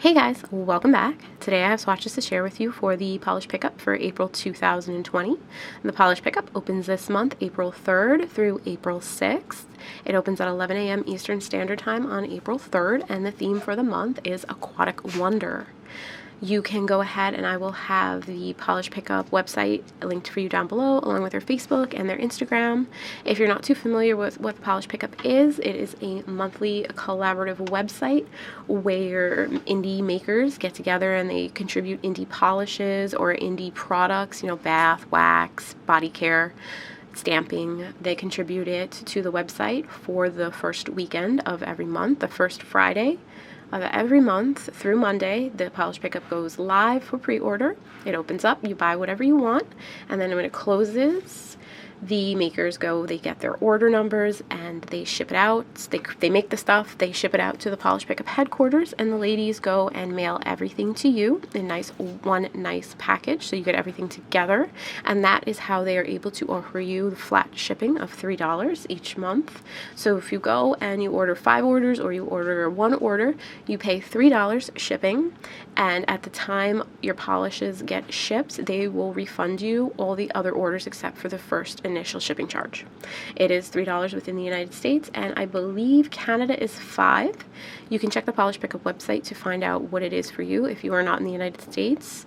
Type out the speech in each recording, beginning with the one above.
Hey guys, welcome back. Today I have swatches to share with you for the polish pickup for April 2020. The polish pickup opens this month, April 3rd through April 6th. It opens at 11 a.m. Eastern Standard Time on April 3rd, and the theme for the month is Aquatic Wonder. You can go ahead and I will have the polish pickup website linked for you down below, along with their Facebook and their Instagram. If you're not too familiar with what the polish pickup is, it is a monthly collaborative website where indie makers get together and they contribute indie polishes or indie products, bath, wax, body care, stamping. They contribute it to the website for the first weekend of every month, the first Friday of every month through Monday. The polish pickup goes live for pre-order. It opens up, you buy whatever you want, and then when it closes, the makers they get their order numbers and they ship it out. They make the stuff, they ship it out to the polish pickup headquarters, and the ladies go and mail everything to you in one nice package, so you get everything together. And that is how they are able to offer you the flat shipping of $3 each month. So if you go and you order 5 orders or you order 1 order, you pay $3 shipping, and at the time your polishes get shipped, they will refund you all the other orders except for the first initial shipping charge. It is $3 within the United States, and I believe Canada is $5. You can check the polish pickup website to find out what it is for you if you are not in the United States,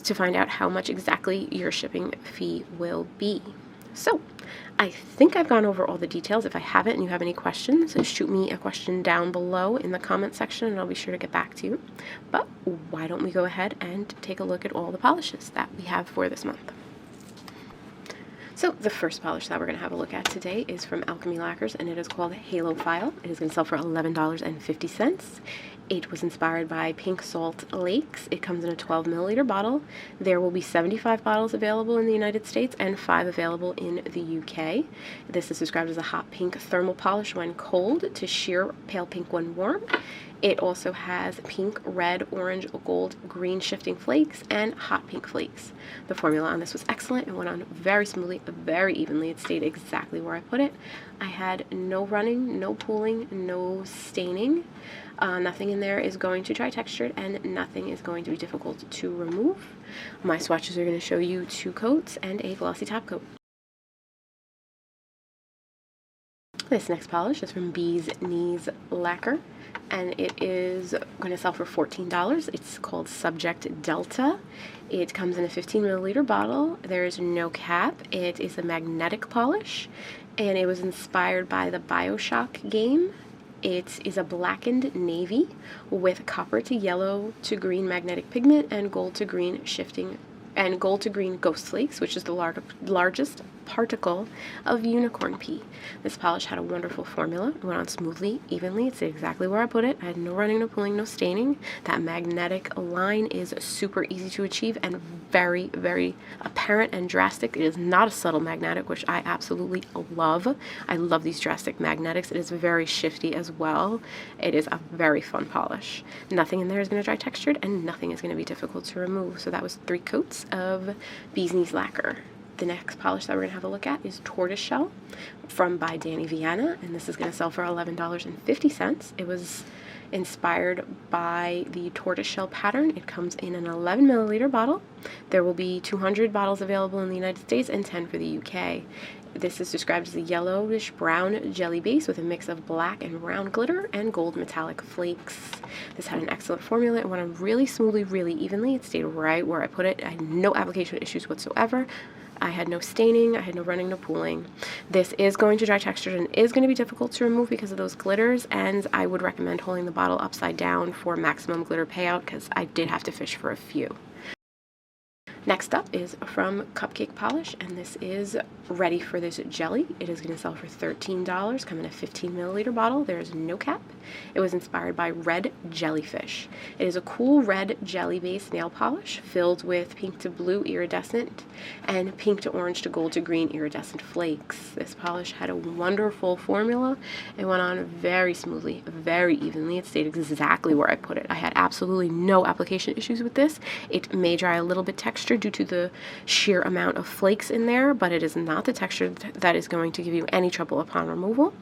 to find out how much exactly your shipping fee will be. So I think I've gone over all the details. If I haven't and you have any questions, shoot me a question down below in the comment section and I'll be sure to get back to you. But why don't we go ahead and take a look at all the polishes that we have for this month. So the first polish that we're going to have a look at today is from Alchemy Lacquers, and it is called Halophile. It is going to sell for $11.50. It was inspired by Pink Salt Lakes. It comes in a 12 milliliter bottle. There will be 75 bottles available in the United States and 5 available in the UK. This is described as a hot pink thermal polish when cold to sheer pale pink when warm. It also has pink, red, orange, gold, green shifting flakes, and hot pink flakes. The formula on this was excellent. It went on very smoothly, very evenly. It stayed exactly where I put it. I had no running, no pooling, no staining. Nothing in there is going to dry textured, and nothing is going to be difficult to remove. My swatches are going to show you 2 coats and a glossy top coat. This next polish is from Bee's Knees Lacquer, and it is going to sell for $14. It's called Subject Delta. It comes in a 15 milliliter bottle. There is no cap. It is a magnetic polish, and it was inspired by the BioShock game. It is a blackened navy with copper to yellow to green magnetic pigment and gold to green shifting and gold to green ghost flakes, which is the largest particle of unicorn pea. This polish had a wonderful formula. It went on smoothly, evenly. It's exactly where I put it. I had no running, no pulling, no staining. That magnetic line is super easy to achieve and very, very apparent and drastic. It is not a subtle magnetic, which I absolutely love. I love these drastic magnetics. It is very shifty as well. It is a very fun polish. Nothing in there is going to dry textured, and nothing is going to be difficult to remove. So that was 3 coats of Bee's Knees Lacquer. The next polish that we're going to have a look at is Tortoiseshell by Dany Vianna, and this is going to sell for $11.50. It was inspired by the tortoiseshell pattern. It comes in an 11 milliliter bottle. There will be 200 bottles available in the United States and 10 for the UK. This is described as a yellowish brown jelly base with a mix of black and brown glitter and gold metallic flakes. This had an excellent formula. It went on really smoothly, really evenly. It stayed right where I put it. I had no application issues whatsoever. I had no staining, I had no running, no pooling. This is going to dry textured and is going to be difficult to remove because of those glitters, and I would recommend holding the bottle upside down for maximum glitter payout because I did have to fish for a few. Next up is from Cupcake Polish, and this is ready for this jelly. It is going to sell for $13, come in a 15 milliliter bottle. There is no cap. It was inspired by red jellyfish. It is a cool red jelly-based nail polish filled with pink to blue iridescent and pink to orange to gold to green iridescent flakes. This polish had a wonderful formula. It went on very smoothly, very evenly. It stayed exactly where I put it. I had absolutely no application issues with this. It may dry a little bit textured, texture due to the sheer amount of flakes in there, but it is not the texture that is going to give you any trouble upon removal.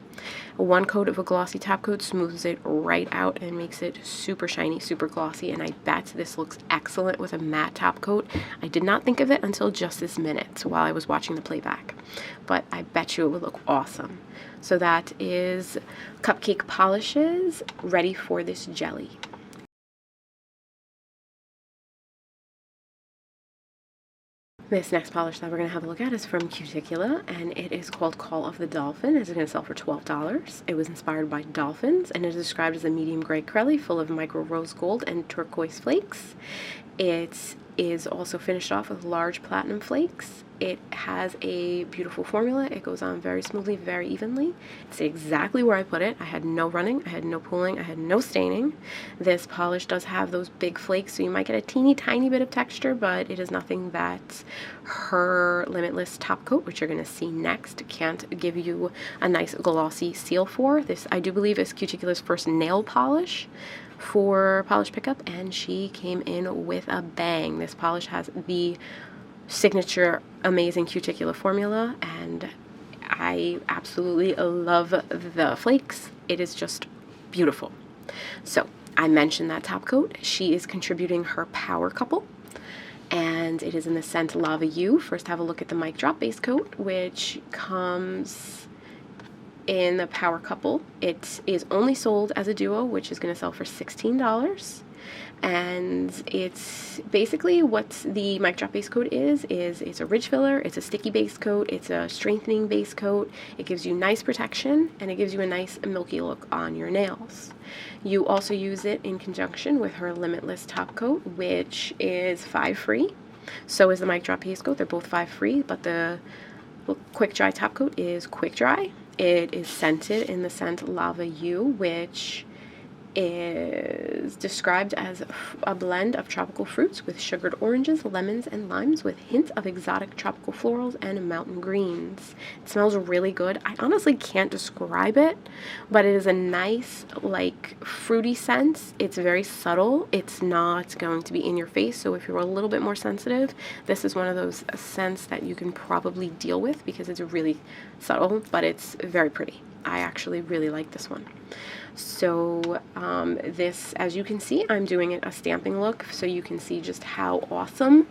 One coat of a glossy top coat smooths it right out and makes it super shiny, super glossy, and I bet this looks excellent with a matte top coat. I did not think of it until just this minute while I was watching the playback, but I bet you it would look awesome. So that is Cupcake polishes ready for this jelly. This next polish that we're going to have a look at is from Cuticula, and it is called Call of the Dolphin. It's going to sell for $12. It was inspired by dolphins, and it is described as a medium gray curly full of micro rose gold and turquoise flakes. It is also finished off with large platinum flakes. It has a beautiful formula. It goes on very smoothly, very evenly. It's exactly where I put it. I had no running, I had no pooling, I had no staining. This polish does have those big flakes, so you might get a teeny tiny bit of texture, but it is nothing that her Limitless top coat, which you're going to see next, can't give you a nice glossy seal for. This, I do believe, is Cuticula's first nail polish for Polish Pickup, and she came in with a bang. This polish has the signature amazing Cuticula formula, and I absolutely love the flakes. It is just beautiful. So I mentioned that top coat. She is contributing her power couple, and it is in the scent Lava You. First, have a look at the Mic Drop base coat, which comes in the power couple. It is only sold as a duo, which is going to sell for $16. And it's basically what the Mic Drop base coat is it's a ridge filler, it's a sticky base coat, it's a strengthening base coat. It gives you nice protection, and it gives you a nice milky look on your nails. You also use it in conjunction with her Limitless top coat, which is 5 free. So is the Mic Drop base coat. They're both 5 free, but the Quick Dry top coat is Quick Dry. It is scented in the scent Lava You, which is described as a blend of tropical fruits with sugared oranges, lemons, and limes with hints of exotic tropical florals and mountain greens. It smells really good. I honestly can't describe it, but it is a nice, like, fruity scent. It's very subtle. It's not going to be in your face, so if you're a little bit more sensitive, this is one of those scents that you can probably deal with because it's really subtle, but it's very pretty. I actually really like this one. So this, as you can see, I'm doing it a stamping look so you can see just how awesome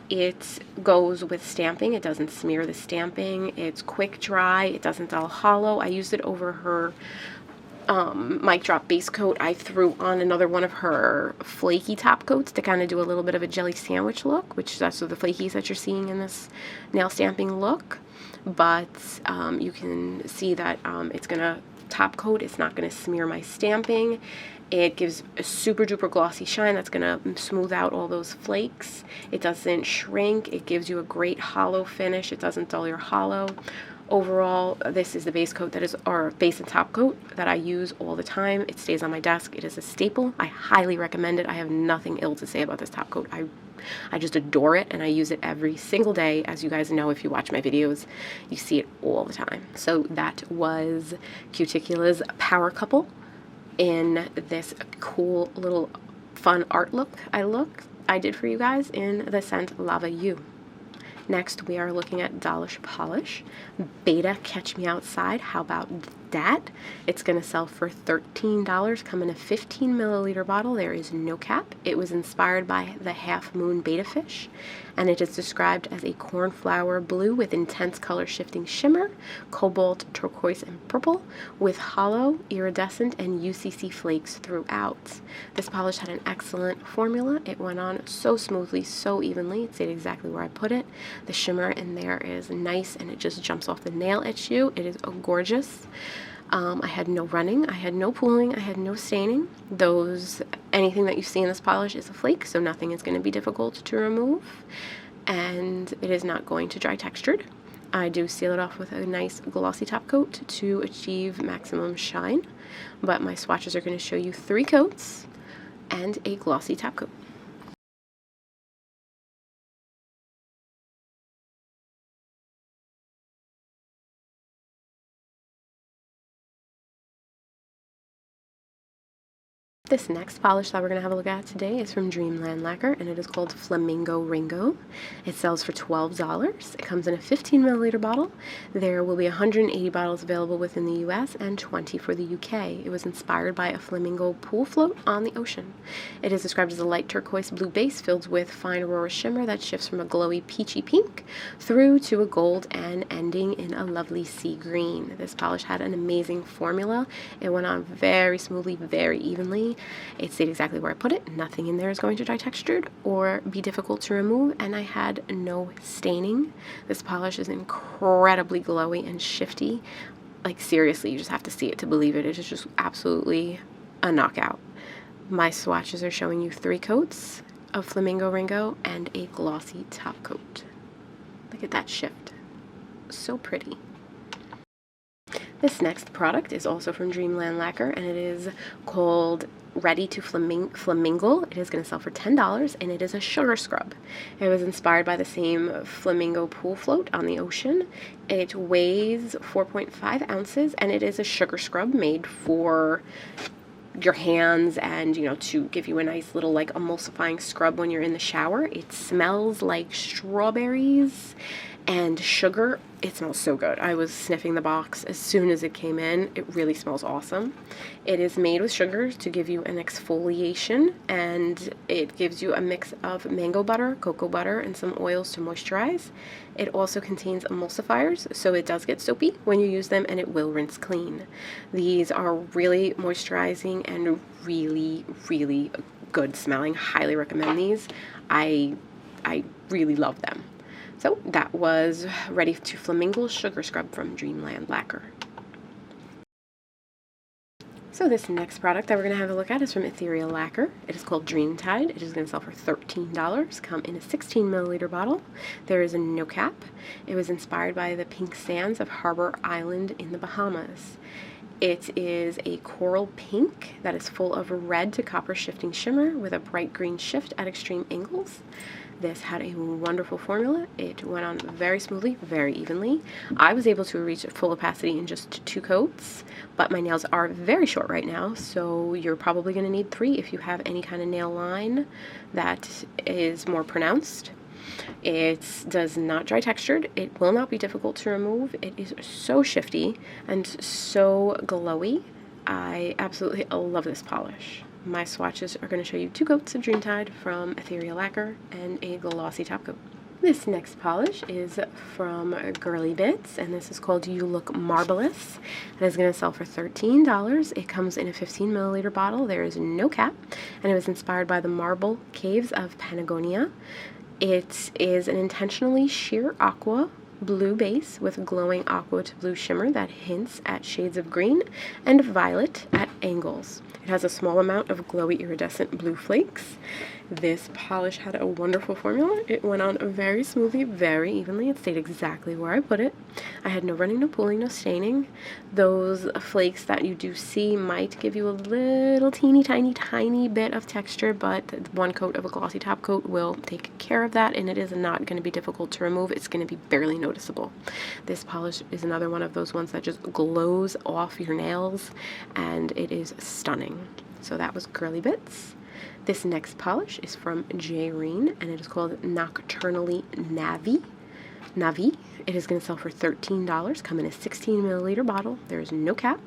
it goes with stamping. It doesn't smear the stamping. It's quick dry. It doesn't dull hollow. I used it over her Mic Drop base coat. I threw on another one of her flaky top coats to kind of do a little bit of a jelly sandwich look, which that's the flakies that you're seeing in this nail stamping look. But you can see that it's going to top coat. It's not going to smear my stamping. It gives a super duper glossy shine that's going to smooth out all those flakes. It doesn't shrink. It gives you a great hollow finish. It doesn't dull your hollow. Overall, this is the base coat that is our base and top coat that I use all the time. It stays on my desk. It is a staple. I highly recommend it. I have nothing ill to say about this top coat. I just adore it, and I use it every single day. As you guys know, if you watch my videos, you see it all the time. So that was Cuticula's power couple in this cool little fun art look I did for you guys in the scent Lava You. Next, we are looking at Dollish polish. Betta Catch Me Outside. How about that? It's going to sell for $13, come in a 15 milliliter bottle. There is no cap. It was inspired by the Half Moon Betta fish, and it is described as a cornflower blue with intense color shifting shimmer, cobalt, turquoise, and purple, with hollow, iridescent, and UCC flakes throughout. This polish had an excellent formula. It went on so smoothly, so evenly. It stayed exactly where I put it. The shimmer in there is nice, and it just jumps off the nail at you. It is gorgeous. I had no running, I had no pooling, I had no staining. Anything that you see in this polish is a flake, so nothing is going to be difficult to remove, and it is not going to dry textured. I do seal it off with a nice glossy top coat to achieve maximum shine, but my swatches are going to show you 3 coats and a glossy top coat. This next polish that we're going to have a look at today is from Dreamland Lacquer, and it is called Flamingo Ringo. It sells for $12. It comes in a 15 milliliter bottle. There will be 180 bottles available within the US and 20 for the UK. It was inspired by a flamingo pool float on the ocean. It is described as a light turquoise blue base filled with fine aurora shimmer that shifts from a glowy peachy pink through to a gold and ending in a lovely sea green. This polish had an amazing formula. It went on very smoothly, very evenly. It stayed exactly where I put it. Nothing in there is going to dry textured or be difficult to remove, and I had no staining. This polish is incredibly glowy and shifty. Like, seriously, you just have to see it to believe it. It is just absolutely a knockout. My swatches are showing you 3 coats of Flamingo Ringo and a glossy top coat. Look at that shift. So pretty. This next product is also from Dreamland Lacquer, and it is called Ready to Flamingle. It is going to sell for $10, and it is a sugar scrub. It was inspired by the same flamingo pool float on the ocean. It weighs 4.5 ounces, and it is a sugar scrub made for your hands and, you know, to give you a nice little like emulsifying scrub when you're in the shower. It smells like strawberries and sugar. It smells so good. I was sniffing the box as soon as it came in. It really smells awesome. It is made with sugars to give you an exfoliation, and it gives you a mix of mango butter, cocoa butter, and some oils to moisturize. It also contains emulsifiers, so it does get soapy when you use them, and it will rinse clean. These are really moisturizing and really, really good smelling. Highly recommend these. I really love them. So that was Ready to Flamingle Sugar Scrub from Dreamland Lacquer. So this next product that we're going to have a look at is from Ethereal Lacquer. It is called Dreamtide. It is going to sell for $13. Come in a 16 milliliter bottle. There is no cap. It was inspired by the pink sands of Harbor Island in the Bahamas. It is a coral pink that is full of red to copper shifting shimmer with a bright green shift at extreme angles. This had a wonderful formula. It went on very smoothly, very evenly. I was able to reach full opacity in just 2 coats, but my nails are very short right now, so you're probably going to need 3 if you have any kind of nail line that is more pronounced. It does not dry textured. It will not be difficult to remove. It is so shifty and so glowy. I absolutely love this polish. My swatches are going to show you 2 coats of Dreamtide from Ethereal Lacquer and a glossy top coat. This next polish is from Girly Bits, and this is called You Look Marvelous. It is going to sell for $13. It comes in a 15 milliliter bottle. There is no cap, and it was inspired by the marble caves of Patagonia. It is an intentionally sheer aqua blue base with glowing aqua to blue shimmer that hints at shades of green and violet at angles. It has a small amount of glowy iridescent blue flakes. This polish had a wonderful formula. It went on very smoothly, very evenly. It stayed exactly where I put it. I had no running, no pooling, no staining. Those flakes that you do see might give you a little teeny tiny bit of texture, but 1 coat of a glossy top coat will take care of that, and it is not going to be difficult to remove. It's going to be barely noticeable. This polish is another one of those ones that just glows off your nails, and it is stunning. So that was Girly Bits. This next polish is from Jreine, and it is called Nocturnally Navi. It is going to sell for $13. Come in a 16 milliliter bottle. There is no cap.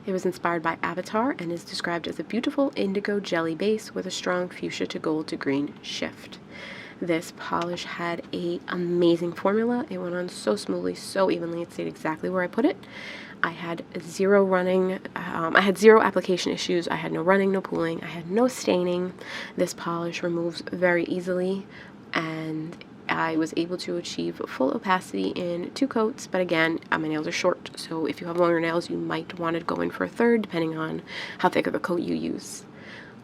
It was inspired by Avatar and is described as a beautiful indigo jelly base with a strong fuchsia to gold to green shift. This polish had an amazing formula. It went on so smoothly, so evenly. It stayed exactly where I put it. I had zero running, I had 0 application issues. I had no running, no pooling. I had no staining. This polish removes very easily, and I was able to achieve full opacity in 2 coats, but again, my nails are short, so if you have longer nails, you might want to go in for a 3rd, depending on how thick of a coat you use.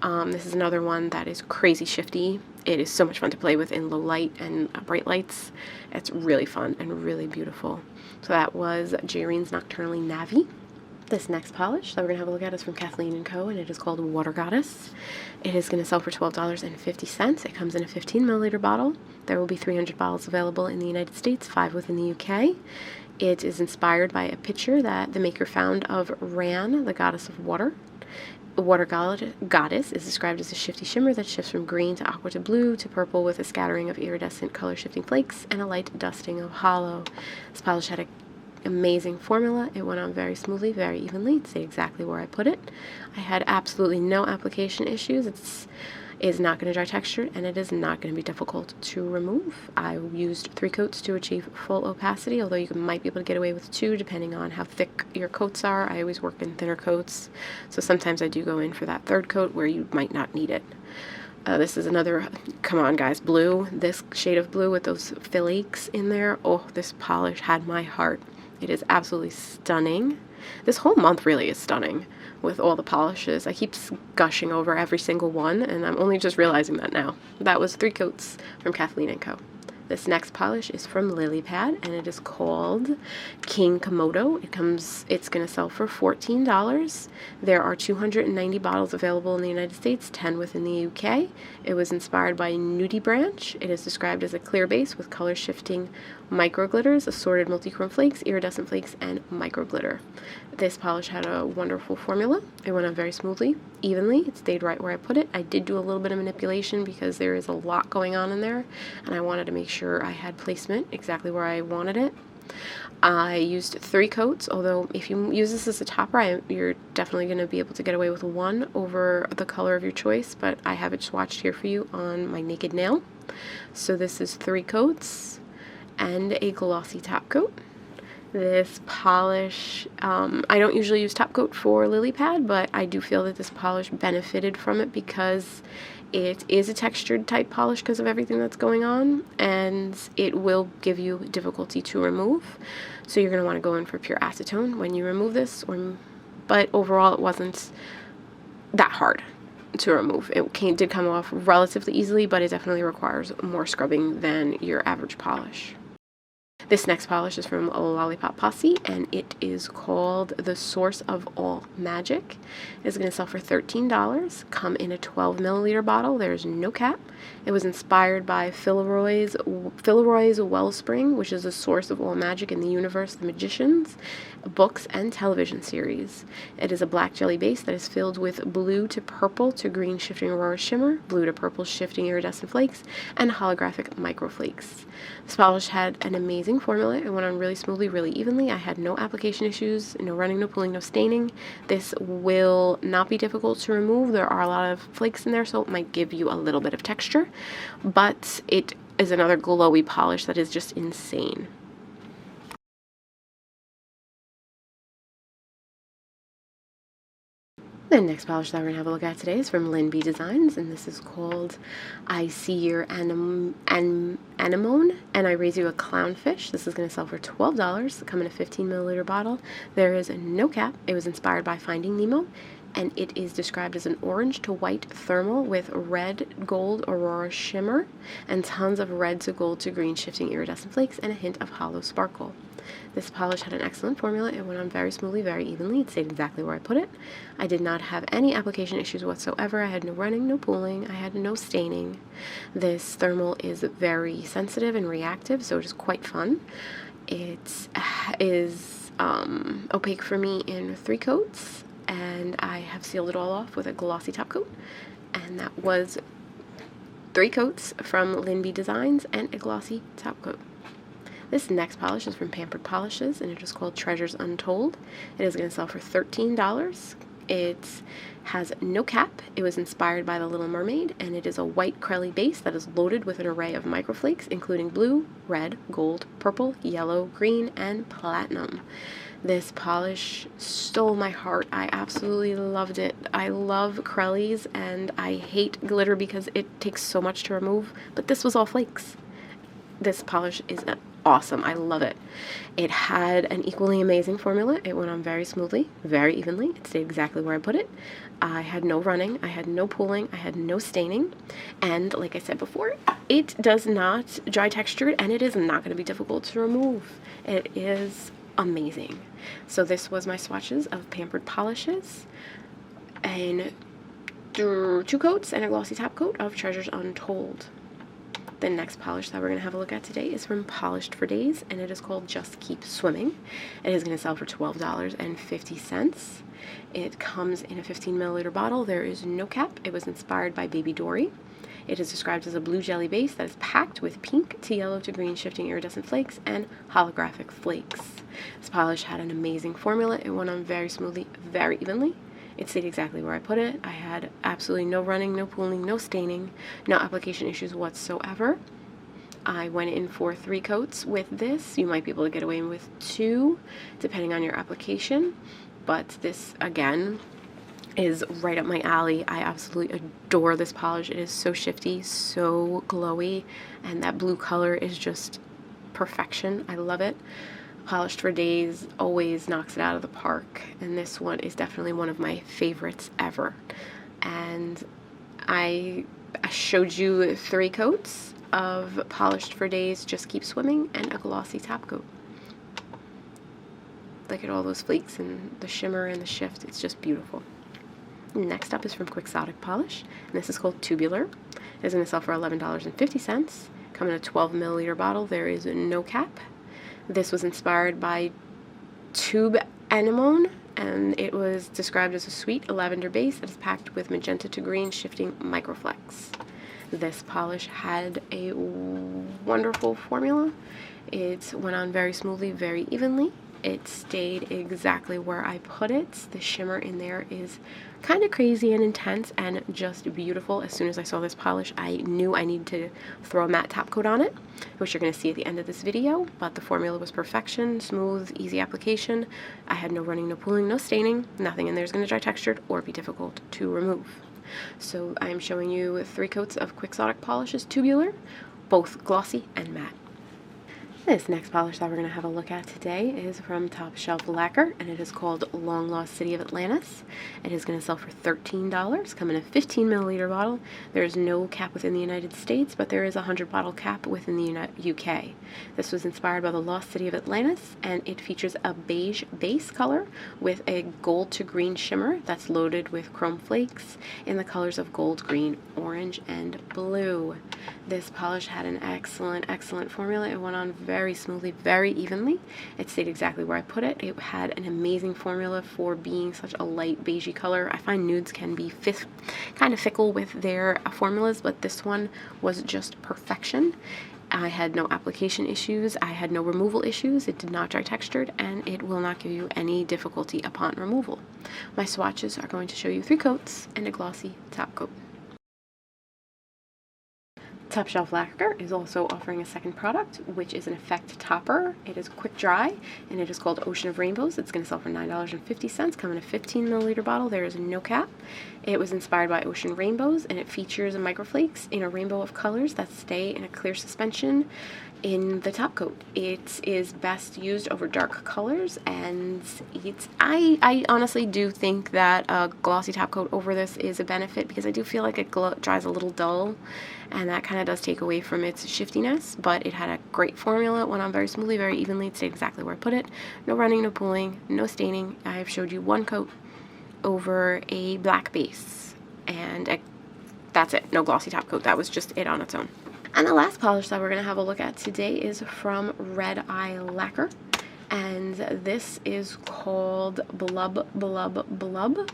This is another one that is crazy shifty. It is so much fun to play with in low light and bright lights. It's really fun and really beautiful. So that was Jreine's Nocturnally Navi. This next polish that we're going to have a look at is from Kathleen & Co., and it is called Water Goddess. It is going to sell for $12.50. It comes in a 15 milliliter bottle. There will be 300 bottles available in the United States, 5 within the UK. It is inspired by a picture that the maker found of Ran, the goddess of water. Water Goddess is described as a shifty shimmer that shifts from green to aqua to blue to purple with a scattering of iridescent color-shifting flakes and a light dusting of hollow. This polish had an amazing formula. It went on very smoothly, very evenly. It stayed exactly where I put it. I had absolutely no application issues. It is not going to dry texture, and it is not going to be difficult to remove. I used 3 coats to achieve full opacity, although you might be able to get away with 2 depending on how thick your coats are. I always work in thinner coats, so sometimes I do go in for that 3rd coat where you might not need it. This is another, come on guys, blue. This shade of blue with those flakes in there. Oh, this polish had my heart. It is absolutely stunning. This whole month really is stunning with all the polishes. I keep gushing over every single one, and I'm only just realizing that now. That was 3 coats from Kathleen & Co. This next polish is from Lilypad, and it is called King Kimodo. It's going to sell for $14. There are 290 bottles available in the United States, 10 within the UK. It was inspired by Nudie Branch. It is described as a clear base with color shifting micro glitters, assorted multichrome flakes, iridescent flakes, and micro glitter. This polish had a wonderful formula. It went on very smoothly, evenly. It stayed right where I put it. I did do a little bit of manipulation because there is a lot going on in there, and I wanted to make sure I had placement exactly where I wanted it. I used 3 coats, although if you use this as a topper, you're definitely going to be able to get away with 1 over the color of your choice, but I have it swatched here for you on my naked nail. So this is 3 coats and a glossy top coat. This polish, I don't usually use top coat for Lilypad, but I do feel that this polish benefited from it because it is a textured type polish because of everything that's going on, and it will give you difficulty to remove. So you're going to want to go in for pure acetone when you remove this, but overall it wasn't that hard to remove. It did come off relatively easily, but it definitely requires more scrubbing than your average polish. This next polish is from Lollipop Posse, and it is called The Source of All Magic. It's going to sell for $13, come in a 12 milliliter bottle. There's no cap. It was inspired by Filleroy's Wellspring, which is the source of all magic in the universe, the magicians, books, and television series. It is a black jelly base that is filled with blue to purple to green shifting aurora shimmer, blue to purple shifting iridescent flakes, and holographic microflakes. This polish had an amazing formula. It went on really smoothly, really evenly. I had no application issues, no running, no pulling, no staining. This will not be difficult to remove. There are a lot of flakes in there, so it might give you a little bit of texture, but it is another glowy polish that is just insane. The next polish that we're going to have a look at today is from Lynn B Designs, and this is called I See Your Anemone, and I Raise You a Clownfish. This is going to sell for $12, come in a 15 milliliter bottle. There is no cap. It was inspired by Finding Nemo, and it is described as an orange to white thermal with red gold aurora shimmer and tons of red to gold to green shifting iridescent flakes and a hint of hollow sparkle. This polish had an excellent formula. It went on very smoothly, very evenly. It stayed exactly where I put it. I did not have any application issues whatsoever. I had no running, no pooling. I had no staining. This thermal is very sensitive and reactive, so it is quite fun. It is opaque for me in 3 coats, and I have sealed it all off with a glossy top coat, and that was 3 coats from Lynn B Designs and a glossy top coat. This next polish is from Pampered Polishes, and it is called Treasures Untold. It is going to sell for $13. It has no cap. It was inspired by The Little Mermaid, and it is a white crelly base that is loaded with an array of microflakes, including blue, red, gold, purple, yellow, green, and platinum. This polish stole my heart. I absolutely loved it. I love crellies, and I hate glitter because it takes so much to remove, but this was all flakes. This polish is awesome. I love it. It had an equally amazing formula. It went on very smoothly, very evenly. It stayed exactly where I put it. I had no running, I had no pooling, I had no staining, and like I said before, it does not dry textured, and it is not going to be difficult to remove. It is amazing. So this was my swatches of Pampered Polishes, and 2 coats and a glossy top coat of Treasures Untold. The next polish that we're going to have a look at today is from Polished for Days, and it is called Just Keep Swimming. It is going to sell for $12.50. It comes in a 15 milliliter bottle. There is no cap. It was inspired by Baby Dory. It is described as a blue jelly base that is packed with pink to yellow to green shifting iridescent flakes and holographic flakes. This polish had an amazing formula. It went on very smoothly, very evenly. It stayed exactly where I put it. I had absolutely no running, no pooling, no staining, no application issues whatsoever. I went in for 3 coats with this. You might be able to get away with 2 depending on your application, but this again is right up my alley. I absolutely adore this polish. It is so shifty, so glowy, and that blue color is just perfection. I love it. Polished for Days always knocks it out of the park, and this one is definitely one of my favorites ever. And I showed you 3 coats of Polished for Days Just Keep Swimming and a glossy top coat. Look at all those flakes and the shimmer and the shift. It's just beautiful. Next up is from Quixotic Polish, and this is called Tubular. It is going to sell for $11.50. Come in a 12 milliliter bottle. There is no cap. This was inspired by tube anemone, and it was described as a sweet lavender base that is packed with magenta to green shifting microflex. This polish had a wonderful formula. It went on very smoothly, very evenly. It stayed exactly where I put it. The shimmer in there is kind of crazy and intense and just beautiful. As soon as I saw this polish, I knew I needed to throw a matte top coat on it, which you're going to see at the end of this video. But the formula was perfection, smooth, easy application. I had no running, no pooling, no staining. Nothing in there is going to dry textured or be difficult to remove. So I'm showing you 3 coats of Quixotic Polishes Tubular, both glossy and matte. This next polish that we're going to have a look at today is from Top Shelf Lacquer, and it is called Long Lost City of Atlantis. It is going to sell for $13, come in a 15 milliliter bottle. There is no cap within the United States, but there is a 100 bottle cap within the UK. This was inspired by the Lost City of Atlantis, and it features a beige base color with a gold to green shimmer that's loaded with chrome flakes in the colors of gold, green, orange, and blue. This polish had an excellent formula. It went on very smoothly, very evenly. It stayed exactly where I put it. It had an amazing formula for being such a light beigey color. I find nudes can be kind of fickle with their formulas, but this one was just perfection. I had no application issues. I had no removal issues. It did not dry textured, and it will not give you any difficulty upon removal. My swatches are going to show you 3 coats and a glossy top coat. Top Shelf Lacquer is also offering a second product, which is an effect topper. It is quick dry, and it is called Ocean of Rainbows. It's going to sell for $9.50, come in a 15 milliliter bottle. There is no cap. It was inspired by ocean rainbows, and it features microflakes in a rainbow of colors that stay in a clear suspension in the top coat. It is best used over dark colors, and I honestly do think that a glossy top coat over this is a benefit, because I do feel like it dries a little dull, and that kind of does take away from its shiftiness. But it had a great formula. It went on very smoothly, very evenly. It stayed exactly where I put it. No running, no pooling, no staining. I have showed you 1 coat over a black base, and that's it. No glossy top coat. That was just it on its own. And the last polish that we're going to have a look at today is from Red Eye Lacquer, and this is called Blub Blub Blub.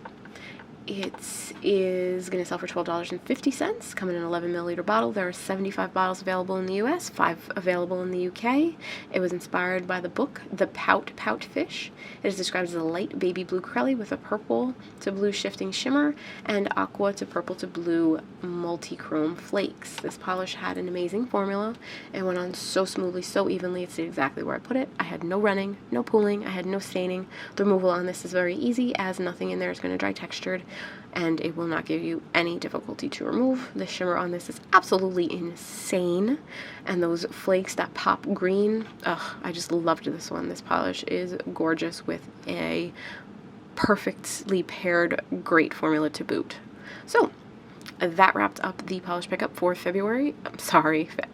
It is going to sell for $12.50, come in an 11 milliliter bottle. There are 75 bottles available in the US, 5 available in the UK. It was inspired by the book The Pout Fish. It is described as a light baby blue crelly with a purple to blue shifting shimmer and aqua to purple to blue multi-chrome flakes. This polish had an amazing formula. It went on so smoothly, so evenly. It stayed exactly where I put it. I had no running, no pooling, I had no staining. The removal on this is very easy, as nothing in there is going to dry textured, and it will not give you any difficulty to remove. The shimmer on this is absolutely insane, and those flakes that pop green, I just loved this one. This polish is gorgeous with a perfectly paired great formula to boot. So that wrapped up the polish pickup for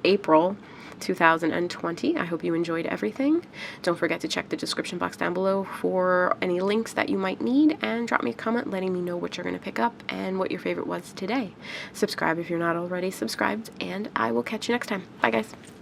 April 2020. I hope you enjoyed everything. Don't forget to check the description box down below for any links that you might need, and drop me a comment letting me know what you're going to pick up and what your favorite was today. Subscribe if you're not already subscribed, and I will catch you next time. Bye guys.